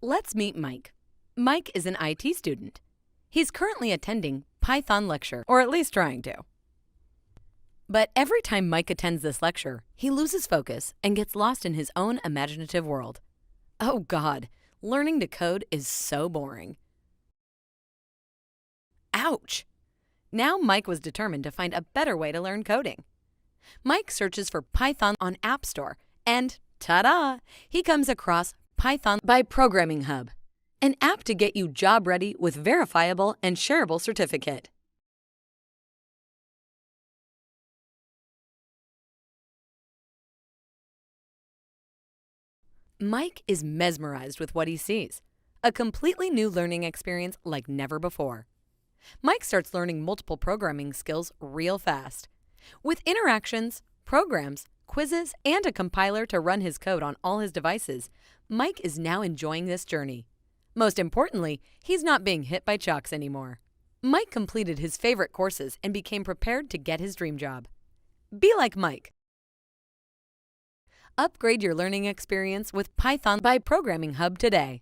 Let's meet Mike. Mike is an IT student. He's currently attending Python lecture, or at least trying to. But every time Mike attends this lecture, he loses focus and gets lost in his own imaginative world. Oh God, learning to code is so boring. Ouch! Now Mike was determined to find a better way to learn coding. Mike searches for Python on App Store, and ta-da! He comes across Python by Programming Hub, an app to get you job ready with verifiable and shareable certificate. Mike is mesmerized with what he sees, a completely new learning experience like never before. Mike starts learning multiple programming skills real fast. With interactions, programs, quizzes, and a compiler to run his code on all his devices, Mike is now enjoying this journey. Most importantly, he's not being hit by chalks anymore. Mike completed his favorite courses and became prepared to get his dream job. Be like Mike. Upgrade your learning experience with Python by Programming Hub today.